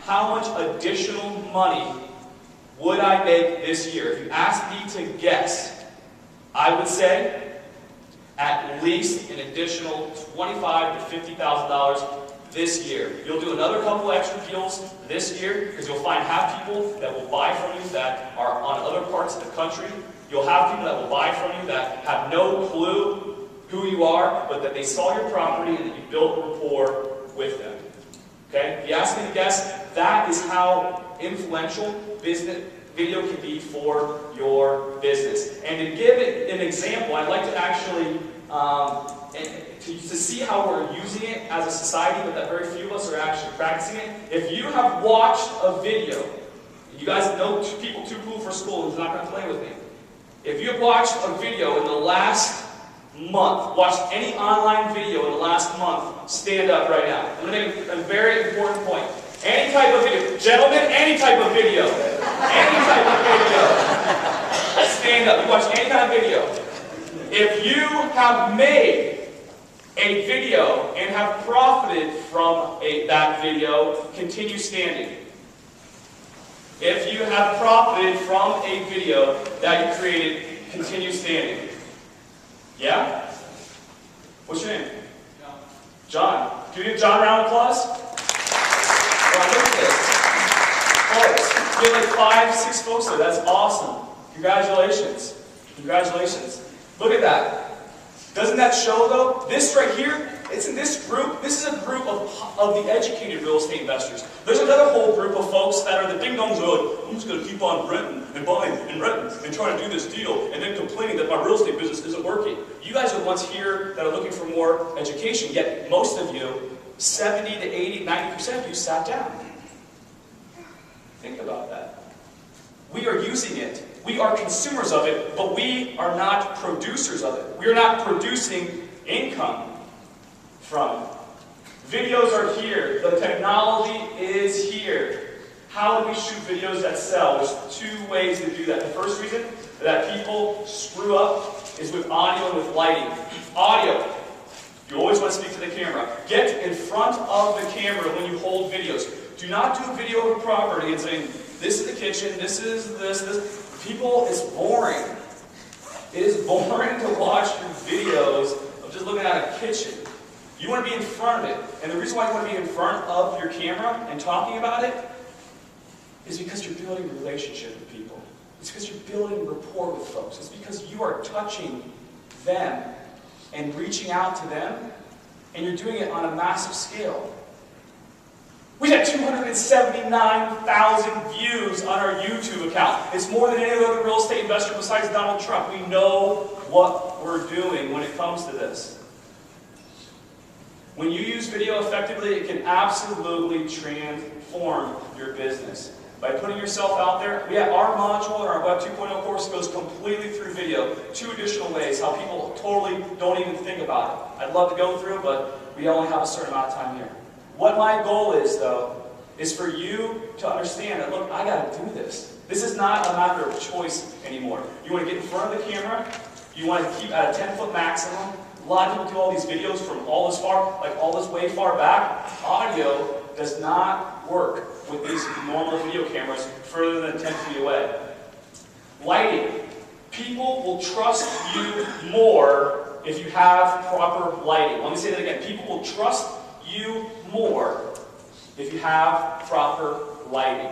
how much additional money would I make this year? If you asked me to guess, I would say at least an additional $25,000 to $50,000 this year. You'll do another couple extra deals this year because you'll find people that will buy from you that are on other parts of the country. You'll have people that will buy from you that have no clue who you are, but that they saw your property and that you built rapport with them. Okay? If you ask me to guess, that is how influential business video can be for your business. And to give it an example, I'd like to actually to see how we're using it as a society, but that very few of us are actually practicing it. If you have watched a video, you guys know people too cool for school who's not going to play with me. If you have watched a video in the last month, watched any online video in the last month, stand up right now. I'm going to make a very important point. Any type of video. Gentlemen, any type of video. Any type of video. Stand up. You watch any kind of video. If you have made a video and have profited from that video, continue standing. If you have profited from a video that you created, continue standing. Yeah? What's your name? John. John. Can you give John a round of applause? Wow, look at this. Folks, you have like 5, 6 folks there. That's awesome. Congratulations. Congratulations. Look at that. Doesn't that show, though? This right here, it's in this group. This is a group of the educated real estate investors. There's another whole group of folks that are the ding-dongs who are like, I'm just going to keep on renting and buying and renting and trying to do this deal and then complaining that my real estate business isn't working. You guys are the ones here that are looking for more education, yet most of you, 70 to 80, 90% of you sat down. Think about that. We are using it. We are consumers of it, but we are not producers of it. We are not producing income from it. Videos are here. The technology is here. How do we shoot videos that sell? There's 2 ways to do that. The first reason that people screw up is with audio and with lighting. Audio. You always want to speak to the camera. Get in front of the camera when you hold videos. Do not do a video of a property and saying, this is the kitchen, this is this. People, it's boring. It is boring to watch your videos of just looking at a kitchen. You want to be in front of it. And the reason why you want to be in front of your camera and talking about it is because you're building a relationship with people. It's because you're building rapport with folks. It's because you are touching them and reaching out to them, and you're doing it on a massive scale. We had 279,000 views on our YouTube account. It's more than any other real estate investor besides Donald Trump. We know what we're doing when it comes to this. When you use video effectively, it can absolutely transform your business. By putting yourself out there, our module in our Web 2.0 course goes completely through video. 2 additional ways, how people totally don't even think about it. I'd love to go through, but we only have a certain amount of time here. What my goal is, though, is for you to understand that, look, I got to do this. This is not a matter of choice anymore. You want to get in front of the camera. You want to keep at a 10-foot maximum. A lot of people do all these videos from all this way far back. Audio does not work with these normal video cameras further than 10 feet away. Lighting. People will trust you more if you have proper lighting. Let me say that again. People will trust you more if you have proper lighting.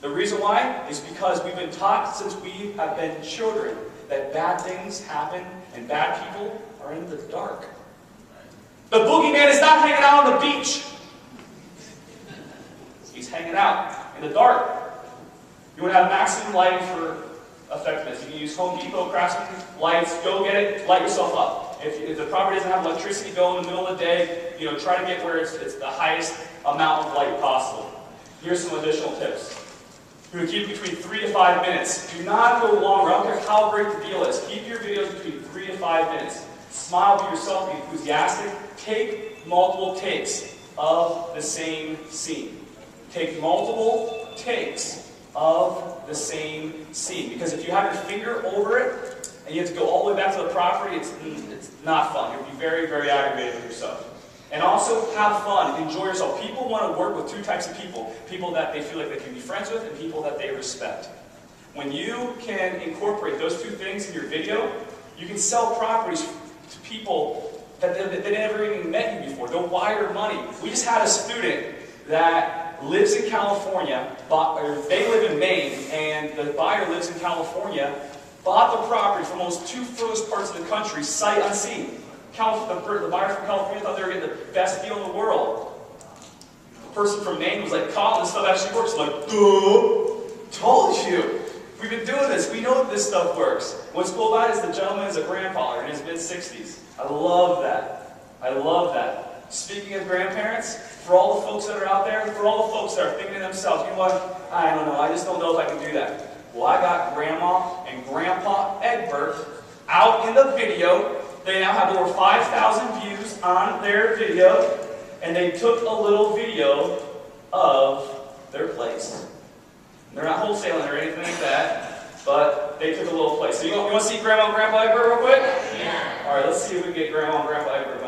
The reason why is because we've been taught since we have been children that bad things happen and bad people are in the dark. The boogeyman is not hanging out on the beach. He's hanging out in the dark. You want to have maximum lighting for effectiveness. You can use Home Depot Craftsman lights. Go get it. Light yourself up. If the property doesn't have electricity, go in the middle of the day. Try to get where it's the highest amount of light possible. Here's some additional tips. You would keep between 3 to 5 minutes. Do not go longer. I don't care how great the deal is. Keep your videos between 3 to 5 minutes. Smile to yourself. Be enthusiastic. Take multiple takes of the same scene. Take multiple takes of the same scene. Because if you have your finger over it, and you have to go all the way back to the property, it's not fun. You'll be very, very aggravated with yourself. And also have fun, enjoy yourself. People want to work with two types of people. People that they feel like they can be friends with and people that they respect. When you can incorporate those two things in your video, you can sell properties to people that never even met you before. They'll wire money. We just had a student that lives in California, they live in Maine, and the buyer lives in California, bought the property from almost two furthest parts of the country, sight unseen. The buyer from California thought they were getting the best deal in the world. The person from Maine was like, Colin, this stuff actually works. I'm like, duh, told you. We've been doing this. We know that this stuff works. What's cool about it is the gentleman is a grandfather in his mid-60s. I love that. I love that. Speaking of grandparents, for all the folks that are out there, for all the folks that are thinking to themselves, you know what, I don't know, I just don't know if I can do that. Well, I got Grandma and Grandpa Egbert out in the video. They now have over 5,000 views on their video, and they took a little video of their place. They're not wholesaling or anything like that, but they took a little place. So you want to see Grandma and Grandpa Egbert real quick? Yeah. All right, let's see if we can get Grandma and Grandpa Egbert